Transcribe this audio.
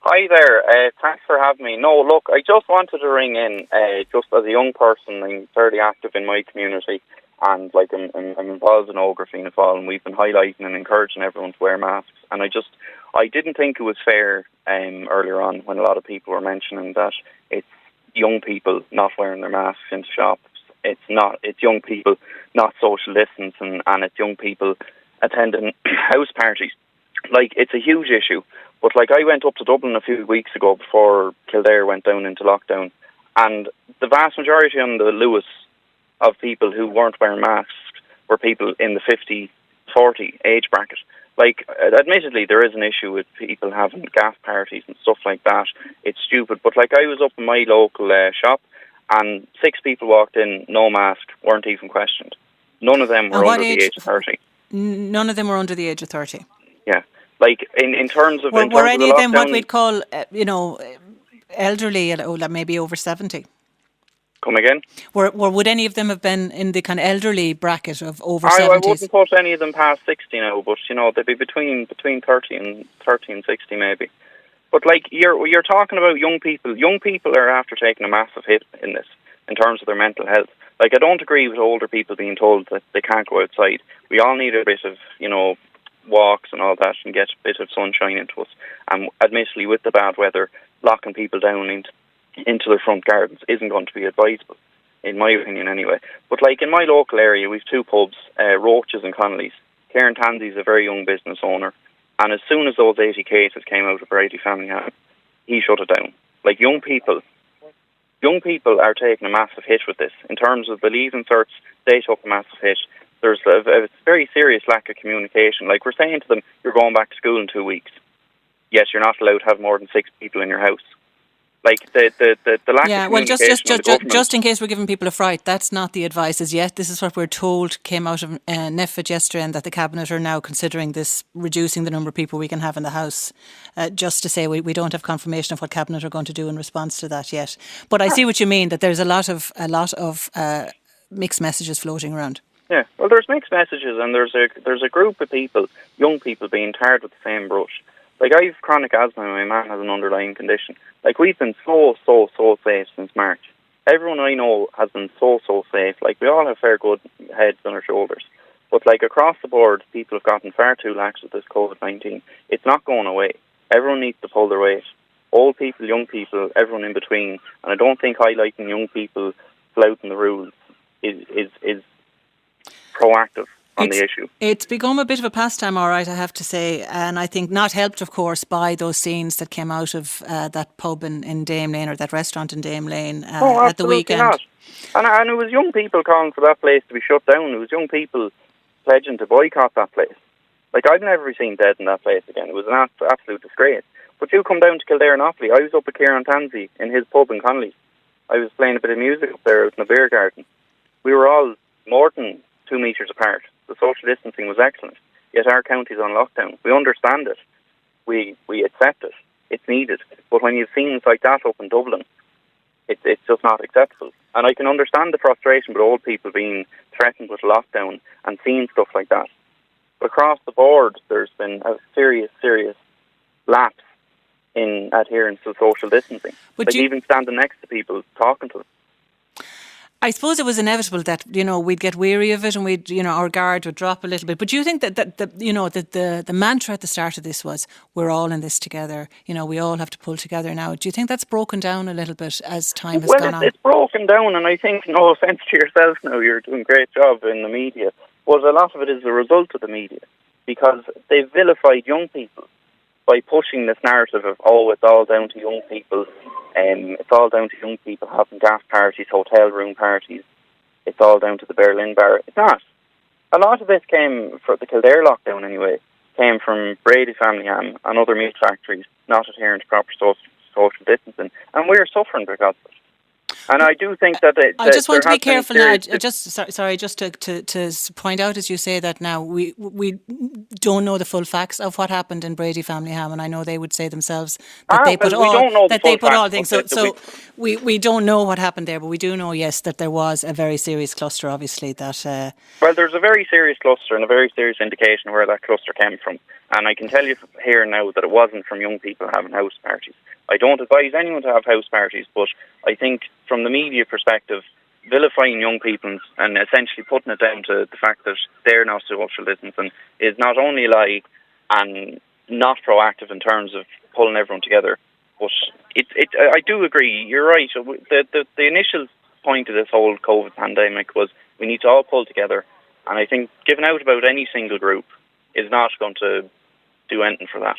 Hi there. Thanks for having me. No, look, I just wanted to ring in. Just as a young person, I'm fairly active in my community, and like I'm involved in Ogre Fianna Fáil, and we've been highlighting and encouraging everyone to wear masks. And I didn't think it was fair earlier on when a lot of people were mentioning that it's young people not wearing their masks into shops. It's not. It's young people not social distancing, and it's young people attending house parties. Like, it's a huge issue. But, like, I went up to Dublin a few weeks ago before Kildare went down into lockdown, and the vast majority on the Lewis of people who weren't wearing masks were people in the 50-40 age bracket. Like, admittedly, there is an issue with people having gas parties and stuff like that. It's stupid. But, like, I was up in my local shop, and 6 people walked in, no mask, weren't even questioned. None of them were under the age of 30. None of them were under the age of 30. Yeah. Like, in terms of... Were any of them what we'd call, elderly, maybe over 70? Come again? Would any of them have been in the kind of elderly bracket of over 70s? I wouldn't put any of them past 60 now, but, they'd be between 30 and 60 maybe. But, like, you're talking about young people. Young people are after taking a massive hit in this, in terms of their mental health. Like, I don't agree with older people being told that they can't go outside. We all need a bit of, walks and all that and get a bit of sunshine into us. And admittedly, with the bad weather, locking people down into their front gardens isn't going to be advisable, in my opinion anyway. But, like, in my local area, we've 2 pubs, Roaches and Connolly's. Kieran Tansy's a very young business owner, and as soon as those 80 cases came out of Brady Family Home, he shut it down. Like, young people are taking a massive hit with this. In terms of the leave inserts, they took a massive hit. There's a very serious lack of communication. Like, we're saying to them, you're going back to school in 2 weeks. Yes, you're not allowed to have more than 6 people in your house. Like, the lack of communication. Just in case we're giving people a fright, that's not the advice as yet. This is what we're told came out of NEFIT yesterday, and that the Cabinet are now considering this, reducing the number of people we can have in the House. Just to say, we don't have confirmation of what Cabinet are going to do in response to that yet. But I see what you mean, that there's a lot of mixed messages floating around. Yeah, well, there's mixed messages, and there's a group of people, young people, being tarred with the same brush. Like, I have chronic asthma and my man has an underlying condition. Like, we've been so safe since March. Everyone I know has been so safe. Like, we all have fair good heads on our shoulders. But, like, across the board, people have gotten far too lax with this COVID-19. It's not going away. Everyone needs to pull their weight. Old people, young people, everyone in between. And I don't think highlighting young people flouting the rules is proactive on the issue. It's become a bit of a pastime, all right, I have to say, and I think not helped, of course, by those scenes that came out of that pub in Dame Lane, or that restaurant in Dame Lane at the weekend. Not. And it was young people calling for that place to be shut down. It was young people pledging to boycott that place. Like, I've never seen dead in that place again. It was an absolute disgrace. But you come down to Kildare and Offaly. I was up at Kieran Tansy in his pub in Connolly. I was playing a bit of music up there out in the beer garden. We were all more than 2 metres apart. The social distancing was excellent. Yet our county's on lockdown. We understand it. We accept it. It's needed. But when you've scenes like that up in Dublin, it's just not acceptable. And I can understand the frustration with old people being threatened with lockdown and seeing stuff like that. But across the board, there's been a serious lapse in adherence to social distancing. But even standing next to people, talking to them. I suppose it was inevitable that, we'd get weary of it, and we'd, our guard would drop a little bit. But do you think that the mantra at the start of this was, we're all in this together, we all have to pull together now? Do you think that's broken down a little bit as time has gone on? It's broken down, and I think, no offence to yourself now, you're doing a great job in the media, but a lot of it is the result of the media, because they've vilified young people by pushing this narrative of, it's all down to young people. It's all down to young people having gas parties, hotel room parties. It's all down to the Berlin Bar. It's not. A lot of this came, for the Kildare lockdown anyway, came from Brady Family Ham and other meat factories not adhering to proper social distancing. And we're suffering because of it. And I do think that I just want to be careful now. Just to point out, as you say that now, we don't know the full facts of what happened in Brady Family Ham, and I know they would say themselves that they put all things. So we don't know what happened there, but we do know, yes, that there was a very serious cluster. Obviously, that well, there's a very serious cluster and a very serious indication where that cluster came from, And I can tell you here now that it wasn't from young people having house parties. I don't advise anyone to have house parties, but I think from the media perspective, vilifying young people and essentially putting it down to the fact that they're not social distancing is not only a lie and not proactive in terms of pulling everyone together. But I do agree, you're right. The initial point of this whole COVID pandemic was we need to all pull together. And I think giving out about any single group is not going to do anything for that.